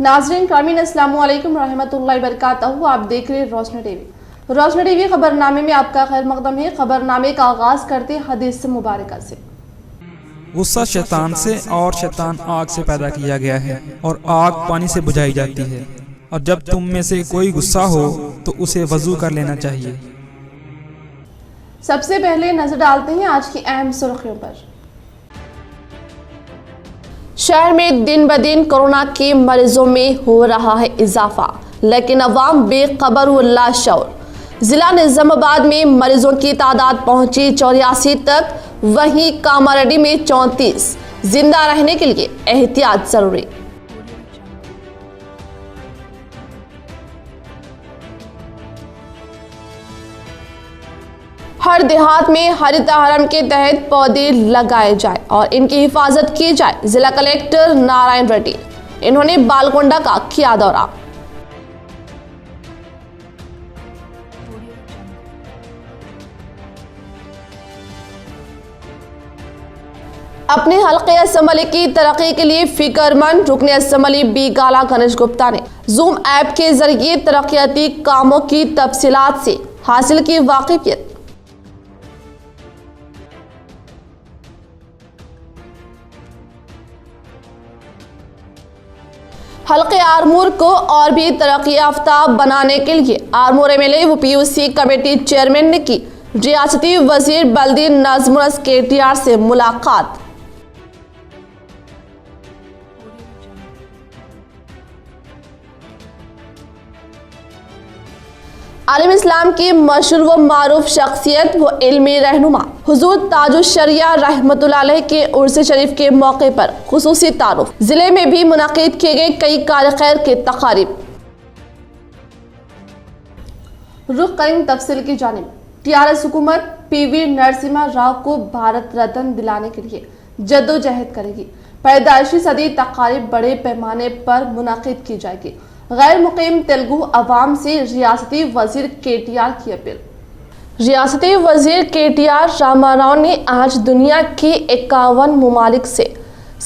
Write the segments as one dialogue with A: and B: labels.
A: नाज़रीन कामीन अस्सलाम वालेकुम रहमतुल्लाहि बरकातहू। आप देख रहे हैं रोशनी टीवी। रोशनी टीवी खबरनामे में आपका खैर मकदम है। खबरनामे का आगाज करते हदीस मुबारक से।
B: गुस्सा शैतान से और शैतान आग से पैदा किया गया है और आग पानी से बुझाई जाती है, और जब तुम में से कोई गुस्सा हो तो उसे वजू कर लेना चाहिए।
A: सबसे पहले नजर डालते हैं आज की अहम सुर्खियों पर। शहर में दिन ब दिन कोरोना के मरीजों में हो रहा है इजाफा, लेकिन अवाम बेखबर व लाशऊर। जिला निजामाबाद में मरीजों की तादाद पहुंची 84 तक, वहीं कामारेड्डी में 34। जिंदा रहने के लिए एहतियात जरूरी। हर देहात में हरित हरम के तहत पौधे लगाए जाए और इनकी हिफाजत की जाए। जिला कलेक्टर नारायण रेड्डी, इन्होंने बालकोंडा का किया दौरा। अपने हल्के असम्बली की तरक्की के लिए फिक्रमंद रुकने असम्बली बी गाला गणेश गुप्ता ने जूम ऐप के जरिए तरक्याती कामों की तफसीलात से हासिल की वाकिफियत। हल्के आरमूर को और भी तरक्की याफ्ता बनाने के लिए आरमूर एमएलए व पीयूसी कमेटी चेयरमैन ने की रियासती वजीर बल्दी नजमुल केटीआर से मुलाकात। आलिम इस्लाम की मशहूर व मारूफ शख्सियत व इल्मी रहनुमा हुजूर ताजुश शरिया रहमतुल्लाह अलैह के उर्स शरीफ के मौके पर खुसूसी तारुफ। जिले में भी मुनाकिद किए गए कई कार खैर के तकारीब। रुख करेंगे तफसील की जानिब। टीआरएस हुकूमत पीवी नरसिम्हा राव को भारत रत्न दिलाने के लिए जद्दोजहद करेगी। पैदाइशी सदी तकारीब बड़े पैमाने पर मुनाकिद की जाएगी। गैर मुकीम तेलुगु अवाम से रियासती वजीर केटीआर की अपील। रियासती वजीर केटीआर रामाराव ने आज दुनिया के 51 ममालिक से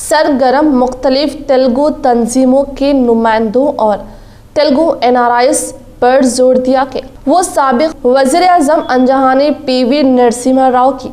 A: सरगर्म मुख्तलिफ तेलुगु तंजीमों के नुमाइंदों और तेलुगु NRIs पर जोर दिया कि वो साबिक वजीर आजम अनजहानी पीवी नरसिम्हा राव की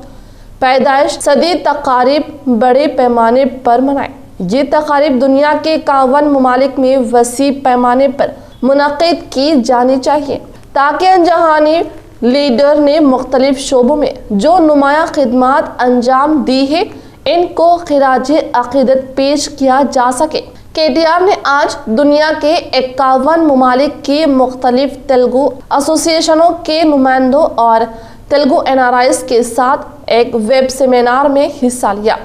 A: पैदाइश सदी तकारीब बड़े पैमाने पर मनाए। ये तकारीब दुनिया के 51 ममालिक में वसी पैमाने पर मुनक़िद की जानी चाहिए, ताकि अनजहानी लीडर ने मुख्तलिफ शोबों में जो नुमाया खिदमात अंजाम दी है, इनको खिराजे अक़ीदत पेश किया जा सके। केटीआर ने आज दुनिया के 51 ममालिक की मुख्तलिफ तेलुगु एसोसिएशनों के नुमाइंदों और तेलुगु NRIs के साथ एक वेब सेमिनार में हिस्सा लिया।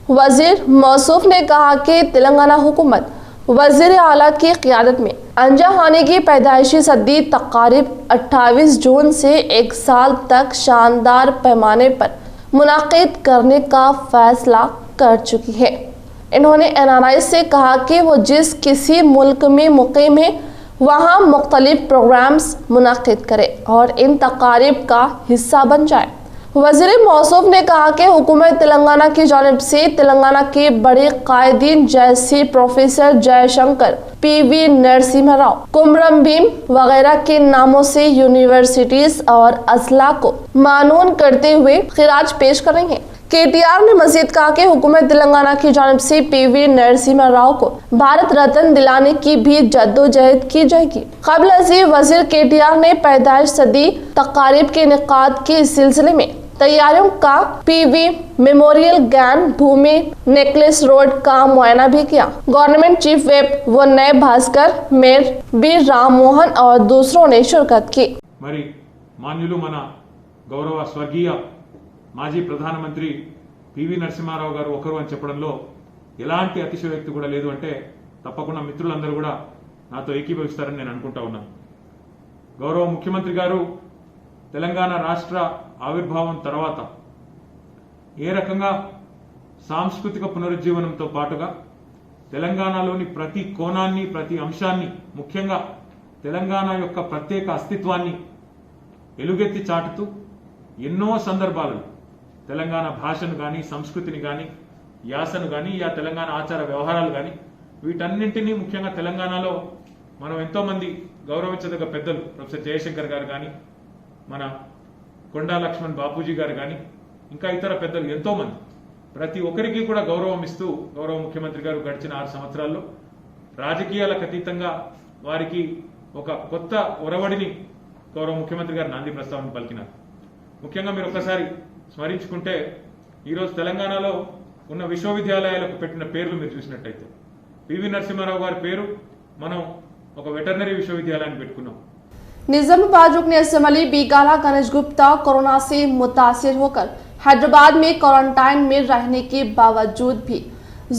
A: वजीर मौसूफ ने कहा कि तेलंगाना हुकूमत वजीर आला की क़ियादत में अनजहानी की पैदाइशी सदी तकारीब 28 जून से 1 साल तक शानदार पैमाने पर मुनाकिद करने का फैसला कर चुकी है। इन्होंने NRI से कहा कि वो जिस किसी मुल्क में मुकीम है वहाँ मुख्तलिफ प्रोग्राम्स मुनाकिद करे और इन तकारीब का हिस्सा बन जाए। वज़ीर मौसूफ ने कहा कि हुकूमत तेलंगाना की जानिब से तेलंगाना के बड़े कायदीन जैसे प्रोफेसर जयशंकर, पीवी नरसिम्हा राव, कुमरम भीम वगैरह के नामों से यूनिवर्सिटीज और अजला को मानून करते हुए खिराज पेश कर रही है। केटीआर ने मजीद कहा कि हुकूमत तेलंगाना की जानिब से पीवी नरसिम्हा राव को भारत रत्न दिलाने की भी जद्दोजहद की जाएगी। क़ब्ल अज़ी वज़ीर केटीआर ने पैदाइश सदी तकारीब के इनेकाद के सिलसिले में तैयारियों का पीवी मेमोरियल ज्ञान भूमि नेकलेस रोड का मुआयना भी किया। गवर्नमेंट चीफ वेब व नए भास्कर, मेयर बी राम मोहन और दूसरों ने शिरकत की।
C: मरी मान्युलु मन गौरव स्वर्गीय మాజీ ప్రధానమంత్రి పివి నరసింహారావు గారు ఒకరు అని చెప్పడంలో ఎలాంటి అతిశయోక్తి కూడా లేదు. అంటే తప్పకుండా మిత్రులందరూ కూడా నాతో ఏకీభవిస్తారని నేను అనుకుంటా ఉన్నాను. గౌరవ ముఖ్యమంత్రి గారు తెలంగాణ రాష్ట్ర ఆవిర్భావం తర్వాత ఏ రకంగా సాంస్కృతిక పునరుజ్జీవనంతో పాటుగా తెలంగాణలోని ప్రతి కోణాన్ని, ప్రతి అంశాన్ని, ముఖ్యంగా తెలంగాణ యొక్క ప్రత్యేక అస్తిత్వాన్ని ఎలుగెత్తి చాటుతూ ఎన్నో సందర్భాలలో తెలంగాణ భాషను కానీ, సంస్కృతిని కానీ, యాసను కానీ, తెలంగాణ ఆచార వ్యవహారాలు కానీ వీటన్నింటినీ ముఖ్యంగా తెలంగాణలో మనం ఎంతోమంది గౌరవించదగ్గ పెద్దలు ప్రొఫెసర్ జయశంకర్ గారు కానీ, మన కొండా లక్ష్మణ్ బాపూజీ గారు కానీ, ఇంకా ఇతర పెద్దలు ఎంతోమంది, ప్రతి ఒక్కరికి కూడా గౌరవం ఇస్తూ గౌరవ ముఖ్యమంత్రి గారు గడిచిన 6 సంవత్సరాల్లో రాజకీయాలకు అతీతంగా వారికి ఒక కొత్త ఒరవడిని గౌరవ ముఖ్యమంత్రి గారు నాంది ప్రస్తావన పలికినారు. ముఖ్యంగా మీరు ఒక్కసారి స్మరించుకుంటే ఈరోజు తెలంగాణలో ఉన్న విశ్వవిద్యాలయాలకు పెట్టిన పేర్లు మీరు చూసినట్టయితే పివి నరసింహారావు గారి పేరు మనం ఒక వెటర్నరీ విశ్వవిద్యాలయాన్ని పెట్టుకున్నాం.
A: निजामाबाद रुकन असम्बली बीगाला गणेश गुप्ता कोरोना से मुतासिर होकर हैदराबाद में क्वारंटाइन में रहने के बावजूद भी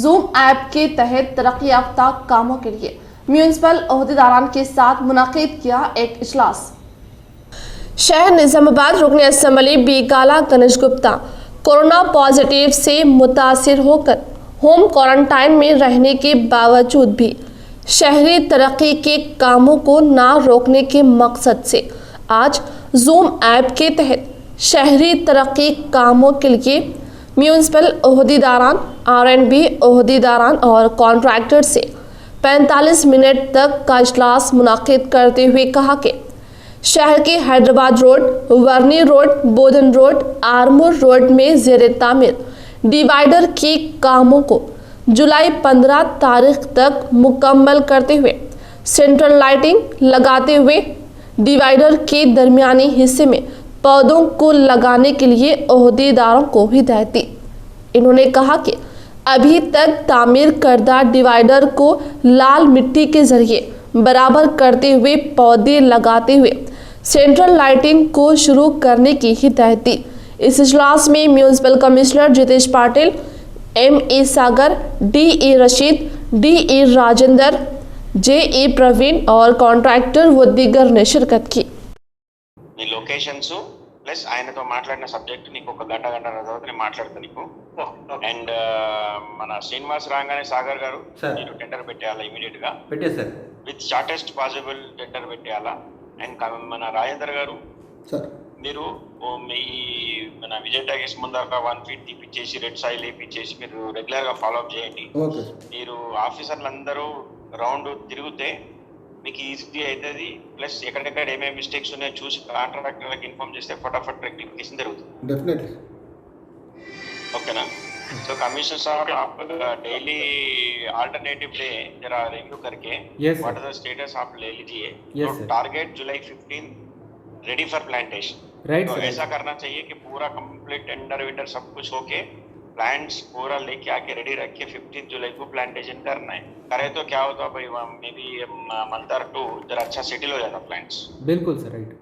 A: जूम ऐप के तहत तरक्की याफ्ता कामों के लिए म्यूनिसिपल ओहदेदारान के साथ मुनाकिद किया एक इजलास। शहर निजामाबाद रुकन assembly Bigala Ganesh Gupta corona positive से मुतासिर होकर होम क्वारंटाइन में रहने के बावजूद भी शहरी तरक्की के कामों को ना रोकने के मकसद से आज जूम ऐप के तहत शहरी तरक्की कामों के लिए म्यूनिसिपल ओहदेदारान, R&B ओहदेदारान और कॉन्ट्रैक्टर से 45 मिनट तक का इजलास मुनाकिद करते हुए कहा कि शहर के हैदराबाद रोड, वर्नी रोड, बोधन रोड, आरमूर रोड में ज़ेर तामीर डिवाइडर के कामों को जुलाई 15 तारीख तक मुकम्मल करते हुए सेंट्रल लाइटिंग लगाते हुए डिवाइडर के दरमियानी हिस्से में पौधों को लगाने के लिए ओहदेदारों को हिदायत दी। इन्होंने कहा कि अभी तक तामीर करदा डिवाइडर को लाल मिट्टी के जरिए बराबर करते हुए पौधे लगाते हुए सेंट्रल लाइटिंग को शुरू करने की हिदायत दी। इस इजलास में municipal commissioner Jitesh Patil, M.E. Sagar, D.E. Rashid, D.E. Rajendra, J.E. Praveen और कॉन्ट्रैक्टर व दीगर ने शिरकत की।
D: నీ లొకేషన్స్ ప్లస్ ఆయనతో మాట్లాడిన సబ్జెక్ట్ నీకు ఒక గంట తర్వాత నేను మాట్లాడతాను నీకు. అండ్ మన శ్రీనివాస్ రాగానే సాగర్ గారు మీరు టెండర్ పెట్టేయాలా ఇమీడియట్ గా
E: పెట్టేశారు,
D: విత్ షార్టెస్ట్ పాసిబుల్ టెండర్ పెట్టేయాలా. అండ్ మన రాజేందర్ గారు మీరు మీ మన విజయ్ టాకీస్ ముందర 1 ఫీట్ తీపిచ్చేసి రెడ్ సాయిల్ వేయించేసి మీరు రెగ్యులర్ గా ఫాలో అప్ చేయండి. మీరు ఆఫీసర్లు అందరూ రౌండ్ తిరిగితే మీకు ఈజీ అవుతుంది. ప్లస్ ఎక్కడెక్కడ ఏమేమి మిస్టేక్స్ ఉన్నాయో చూసి కాంట్రాక్టర్లకు ఇన్ఫార్మ్ చేస్తే ఫటాఫట్ రెక్టిఫికేషన్ జరుగుతుంది.
E: डेफिनेटली
D: ओके ना. तो कमिश्नर साहब आप डेली अल्टरनेटिव डे जरा रिव्यू करके व्हाट इज द स्टेटस आप ले लीजिए. तो target July 15 ready for plantation. तो ऐसा करना चाहिए कि पूरा कंप्लीट टेंडर विंडर सब कुछ होके प्लांट्स पूरा लेके आके रेडी रख के 15 जुलाई को प्लांटेशन करना है. करे तो क्या होता है भाई, मे बी मंथ और 2 जरा अच्छा सेटल हो जाता प्लांट्स.
E: बिल्कुल sir, right.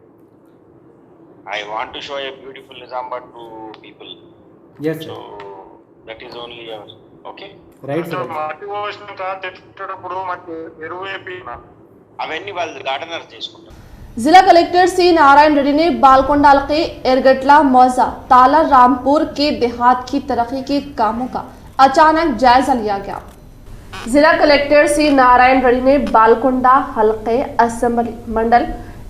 D: I want to show a beautiful Nizamabad to people.
E: Yes sir.
D: So that is only yours. Okay.
E: Right sir.
F: Motivation గా తెచ్చేటప్పుడు మనకి ఎరువు వేపినా
D: అవన్నీ వాళ్ళు గార్డెనర్ చేసుకుంటారు.
A: जिला कलेक्टर सी नारायण रेड्डी ने बालकोंडा के एरगटला मौजा ताला रामपुर के देहात की तरक्की के कामों का अचानक जायजा लिया गया। जिला कलेक्टर सी नारायण रेड्डी ने बालकोंडा हल्के असेंबली मंडल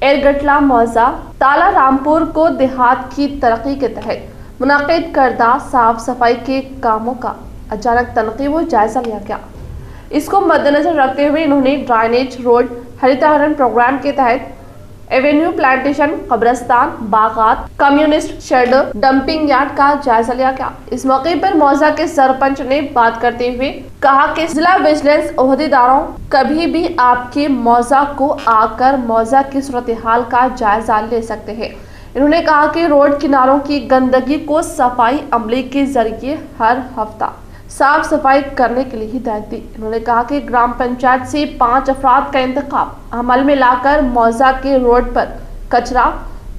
A: एरगटला मौजा ताला रामपुर को देहात की तरक्की के तहत मुनाकिद करदा साफ सफाई के कामों का अचानक तनकीब व जायजा लिया गया। इसको मद्देनजर रखते हुए इन्होंने ड्राइनेज, रोड, हरितहरण प्रोग्राम के तहत एवेन्यू प्लांटेशन, कब्रस्तान, बागात, कम्युनिस्ट शेड, डंपिंग यार्ड का जायजा लिया गया। इस मौके पर मौजा के सरपंच ने बात करते हुए कहा कि जिला विजिलेंस ओहदेदारों कभी भी आपके मौजा को आकर मौजा की सूरत हाल का जायजा ले सकते हैं। इन्होंने कहा कि रोड किनारों की गंदगी को सफाई अमले के जरिए हर हफ्ता साफ सफाई करने के लिए हिदायत दी। उन्होंने कहा कि ग्राम पंचायत से 5 अफराद का इंतखाब अमल में लाकर मौजा के रोड पर कचरा,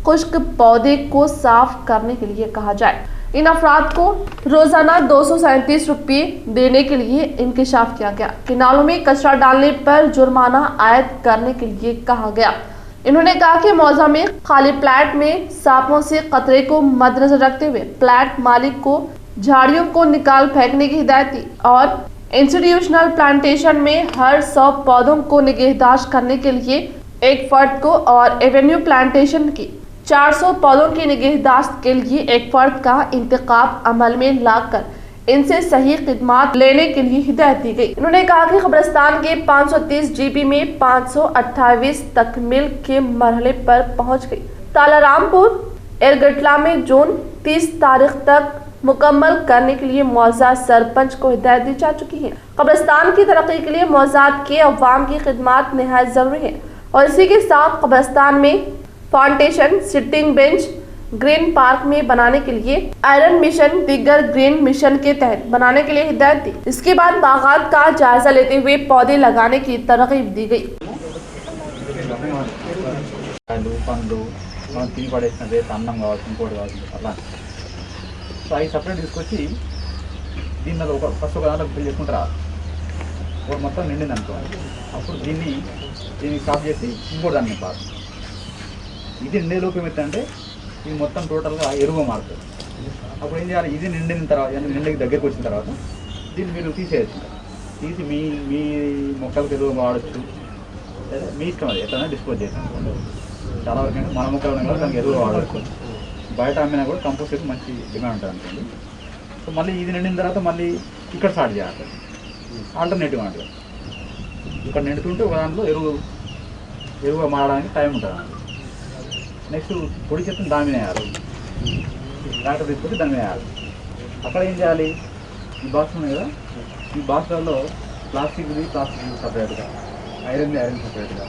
A: खुश्क पौधे को साफ करने के लिए कहा जाए। इन अफराद को रोजाना 237 रुपये देने के लिए इंकशाफ किया गया। किनालों में कचरा डालने पर जुर्माना आयद करने के लिए कहा गया। इन्होंने कहा कि मौजा में खाली प्लाट में सांपों से खतरे को मद्देनजर रखते हुए प्लाट मालिक को झाड़ियों को निकाल फेंकने की हिदायत दी और इंस्टीट्यूशनल प्लांटेशन में हर 100 पौधों को निगहदाश्त करने के लिए एक फर्द को और एवेन्यू प्लांटेशन की 400 पौधों की निगहदाश्त के लिए एक फर्द का इंतखाब अमल में लाकर इनसे सही खिदमात लेने के लिए हिदायत दी गई। उन्होंने कहा कि कब्रिस्तान के 530 जीबी में 528 तकमील के मरहले पर पहुंच गई। तालारामपुर एरगटला में जून 30 तारीख तक मुकम्मल करने के लिए मौजूदा सरपंच को हिदायत दी जा चुकी है। कब्रिस्तान की तरक्की के लिए मौजूद के अवाम की खिदमत निहायत जरूरी है और इसी के साथ कब्रिस्तान में foundation, sitting bench, green park में बनाने के लिए आयरन मिशन, दीगर ग्रीन मिशन के तहत बनाने के लिए हिदायत दी। इसके बाद बागात का जायजा लेते हुए पौधे लगाने की तरगीब दी गई।
G: పండ్లు మనం తిని పడేసిన రేపు అన్నం కావచ్చు, ఇంకోటి కావచ్చు, అలా సో అవి సపరేట్ తీసుకొచ్చి దీన్ని ఒక ఫస్ట్ ఒక దాంట్లో ఫిల్ చేసుకుంటారా ఒక మొత్తం నిండింది అనుకో, అప్పుడు దీన్ని స్టాప్ చేసి ఇంకోటి దాన్ని నింపాలి. ఇది నిండే లోపు ఏమవుతుందంటే ఇది మొత్తం టోటల్గా ఎరువు మారుతుంది. అప్పుడు ఏం చేయాలి, ఇది నిండిన తర్వాత నిండికి దగ్గరికి వచ్చిన తర్వాత దీన్ని మీరు తీసేయచ్చు. తీసి మీ మొక్కలకు ఎరువు వాడచ్చు, లేదా మీ ఇష్టం, అది ఎట్లైనా డిస్పోజ్ చేస్తాను. చాలా వరకు అంటే మన మొక్కలు ఉన్నాయి కూడా దానికి ఎరువు వాడవచ్చు. బయట అమ్మినా కూడా కంపోస్ట్కి మంచి డిమాండ్ ఉంటుంది అనుకోండి. సో మళ్ళీ ఇది నిండిన తర్వాత మళ్ళీ ఇక్కడ స్టార్ట్ చేయాలి. ఆల్టర్నేటివ్ అంటే ఇక్కడ నిండుతుంటే ఒక దాంట్లో ఎరువుగా మారడానికి టైం ఉంటుంది. నెక్స్ట్ పొడి చెత్తను దాని మీద వేయాలి, ట్రాక్టర్ తీసుకొచ్చి దాని మీద వేయాలి. అక్కడ ఏం చేయాలి, ఈ బాక్స్ ఉన్నాయి కదా, ఈ బాక్స్లలో ప్లాస్టిక్ది సపరేట్గా, ఐరన్ సపరేట్గా,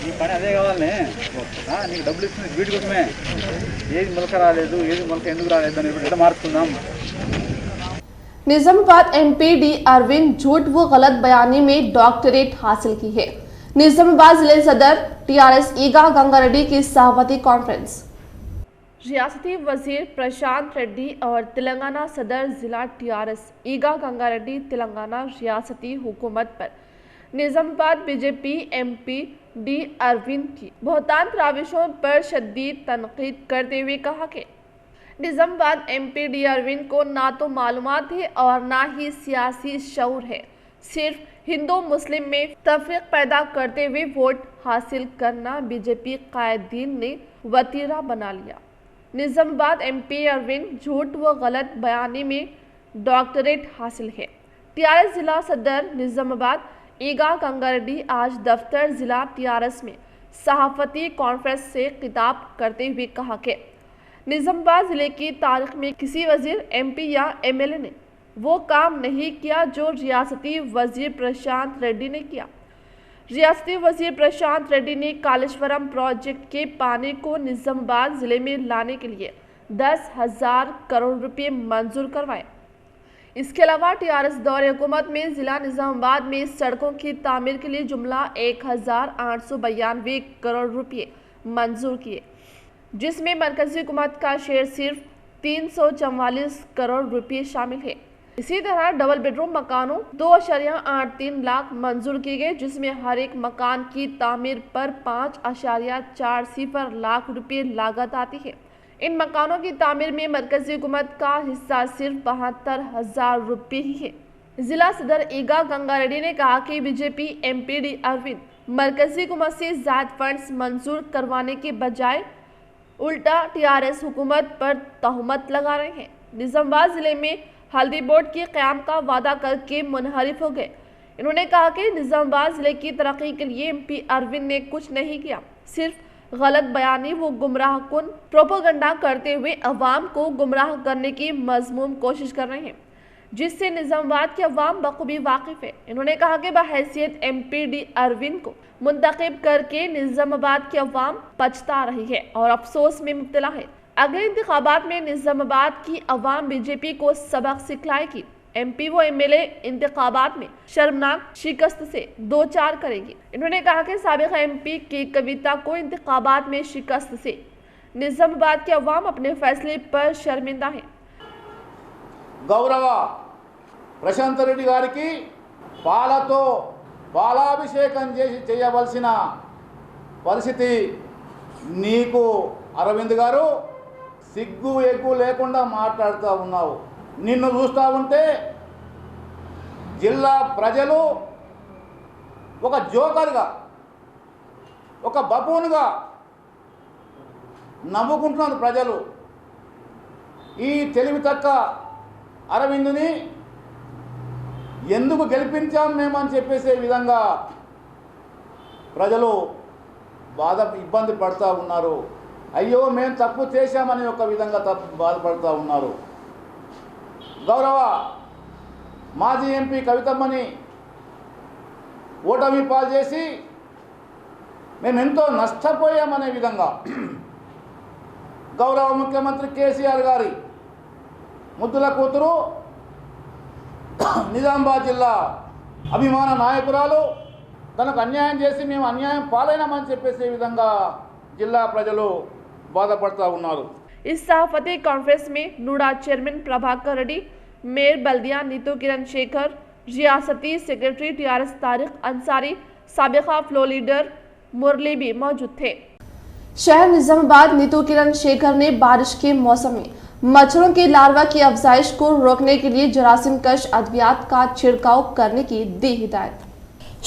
G: ఈ పని అదే కావాలనే, నీకు డబ్బులు ఇస్తుంది వీటి కోసమే. ఏది మొలక రాలేదు, ఏది మొలక ఎందుకు రాలేదు అని ఎట్లా మార్చుకుందాం.
A: निजामाबाद MP डी अरविंद झूठ व गलत बयानी में डॉक्टरेट हासिल की है। निजामाबाद जिले सदर TRS ईगा गंगारेड्डी की सभापति कॉन्फ्रेंस। रियासती वजीर प्रशांत रेड्डी और तेलंगाना सदर जिला TRS ईगा गंगारेड्डी तेलंगाना रियासती हुकूमत पर Nizamabad BJP MP D Arvind की बहुतान राविशों पर शदीद तनकीद करते हुए कहा कि निजामाबाद MP डी अरविंद को ना तो मालूमात है और ना ही सियासी शऊर है। सिर्फ हिंदू मुस्लिम में तफरीक पैदा करते हुए वोट हासिल करना बीजेपी कायदीन ने वतीरा बना लिया। निजामाबाद MP अरविंद झूठ व गलत बयानी में डॉक्टरेट हासिल है। TRS जिला सदर निजामाबाद ईगा गंगारेड्डी आज दफ्तर जिला TRS में सहाफती कॉन्फ्रेंस से खिताब करते हुए कहा कि निजामाबाद जिले की तारीख में किसी वजीर, MP या MLA ने वो काम नहीं किया जो रियासती वजीर प्रशांत रेड्डी ने किया। रियासती वजीर प्रशांत रेड्डी ने कालेश्वरम प्रोजेक्ट के पानी को निजामाबाद जिले में लाने के लिए 10,000 करोड़ रुपए मंजूर करवाए। इसके अलावा TRS दौरे हुकूमत में जिला निजामाबाद में सड़कों की तामीर के लिए जुमला 1,892 करोड़ रुपए मंजूर किए, जिसमें मरकजी हुकूमत का शेयर सिर्फ 344 करोड़ रुपए शामिल है। इसी तरह डबल बेडरूम मकानों 2.83 लाख मंजूर किए गए, जिसमें हर एक मकान की तामीर पर 5.40 लाख रुपए लागत आती है। इन मकानों की तामीर में मरकजी हुकूमत का हिस्सा सिर्फ 72,000 रुपये ही है। जिला सदर ईगा गंगारेड्डी ने कहा कि बीजेपी MP डी अरविंद मरकजी हुकूमत से ज़ायद फंड्स मंजूर करवाने के बजाय उल्टा TRS हुकूमत पर तहमत लगा रहे हैं। निजामाबाद जिले में हल्दी बोर्ड के क़याम का वादा करके मुनहरिफ हो गए। इन्होंने कहा कि निजामाबाद जिले की तरक्की के लिए MP अरविंद ने कुछ नहीं किया, सिर्फ गलत बयानी वो गुमराह कुन प्रोपोगंडा करते हुए अवाम को गुमराह करने की मजमूम कोशिश कर रहे हैं, जिससे निजामाबाद के अवाम बखूबी वाकिफ है। इन्होंने कहा कि बहैसियत MP डी अरविंद को मुंतखब करके निजामाबाद के अवाम पछता रही है और अफसोस में मुब्तला है। अगले इंतखाबात में निजामाबाद की अवाम बीजेपी को सबक सिखलाएगी। MP व MLA इंतखाबात में शर्मनाक शिकस्त से दो चार करेगी। इन्होंने कहा कि साबिक़ MP की कविता को इंतखाबात में शिकस्त से निजामाबाद के अवाम अपने फैसले पर शर्मिंदा है।
H: గౌరవ ప్రశాంత్ రెడ్డి గారికి పాలాభిషేకం చేయవలసిన పరిస్థితి నీకు అరవింద్ గారు సిగ్గు ఎగ్గు లేకుండా మాట్లాడుతూ ఉన్నావు. నిన్ను చూస్తూ ఉంటే జిల్లా ప్రజలు ఒక జోకర్గా, ఒక బబూన్గా నవ్వుకుంటున్నారు ప్రజలు. ఈ తెలివి తక్క అరవిందుని ఎందుకు గెలిపించాం మేము అని చెప్పేసే విధంగా ప్రజలు ఇబ్బంది పడుతూ ఉన్నారు. అయ్యో మేము తప్పు చేశామని ఒక విధంగా బాధపడుతూ ఉన్నారు. గౌరవ మాజీ ఎంపీ కవితమ్మని ఓటమి పాలు చేసి మేము ఎంతో నష్టపోయామనే విధంగా గౌరవ ముఖ్యమంత్రి కేసీఆర్ గారి ముద్దుల కూతురు నిజామాబాద్ జిల్లా అభిమాన నాయకురాలు తనకు అన్యాయం చేసి మేము అన్యాయం పాలైనామని చెప్పేసే విధంగా జిల్లా ప్రజలు బాధపడుతూ ఉన్నారు.
A: इस सहाफती कॉन्फ्रेंस में NUDA chairman Prabhakar Reddy, mayor बल्दिया नीतू किरण शेखर, रियासती सेक्रेटरी टीआरएस तारिक अंसारी, साबिका फ्लो लीडर मुरली भी मौजूद थे। शहर निजामाबाद नीतू किरण शेखर ने बारिश के मौसम में मच्छरों के लार्वा की अफजाइश को रोकने के लिए जरासीम कश अद्वियात का छिड़काव करने की दी हिदायत।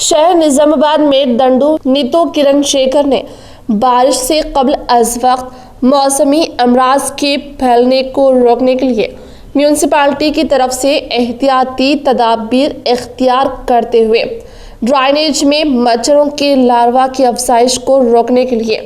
A: शहर निजामाबाद में दंडू नीतू किरण शेखर ने बारिश से कबल अज वक्त मौसमी अमराज के फैलने को रोकने के लिए म्यूनसिपालिटी की तरफ से एहतियाती तदाबीर इख्तियार करते हुए ड्राइनेज में मच्छरों के लार्वा की अफजाइश को रोकने के लिए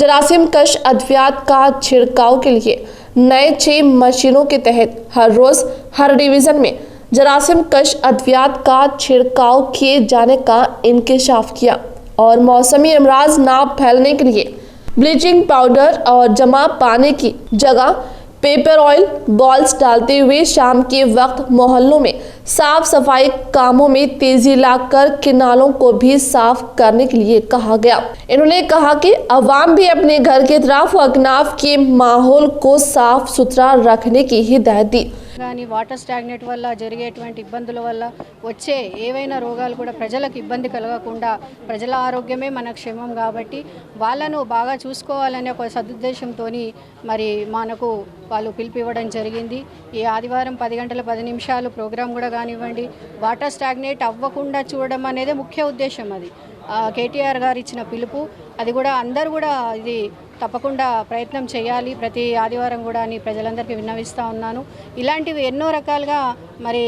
A: जरासीम कश अद्वियात का छिड़काव के लिए नए 6 मशीनों के तहत हर रोज़ हर डिवीज़न में जरासीम कश अद्वियात का छिड़काव किए जाने का इंकशाफ किया और मौसमी अमराज ना फैलने के लिए ब्लीचिंग पाउडर और जमा पानी की जगह पेपर ऑयल बॉल्स डालते हुए शाम के वक्त मोहल्लों में साफ सफाई कामों में तेजी लाकर किनालों को भी साफ करने के लिए कहा गया। इन्होंने कहा कि अवाम भी अपने घर के तरफ अकनाफ के माहौल को साफ सुथरा रखने की हिदायत दी।
I: కానీ వాటర్ స్టాగ్నేట్ వల్ల జరిగేటువంటి ఇబ్బందుల వల్ల వచ్చే ఏవైనా రోగాలు కూడా ప్రజలకు ఇబ్బంది కలగకుండా ప్రజల ఆరోగ్యమే మన క్షేమం కాబట్టి వాళ్ళను బాగా చూసుకోవాలనే ఒక సదుద్దేశంతో మరి మనకు వాళ్ళు పిలిపివ్వడం జరిగింది. ఈ ఆదివారం 10 గంటల 10 నిమిషాలు ప్రోగ్రాం కూడా కానివ్వండి, వాటర్ స్టాగ్నేట్ అవ్వకుండా చూడడం అనేది ముఖ్య ఉద్దేశం. అది కేటీఆర్ గారు ఇచ్చిన పిలుపు. అది కూడా అందరూ కూడా ఇది తప్పకుండా ప్రయత్నం చేయాలి ప్రతి ఆదివారం కూడా అని ప్రజలందరికీ విన్నవిస్తూ ఉన్నాను. ఇలాంటివి ఎన్నో రకాలుగా మరి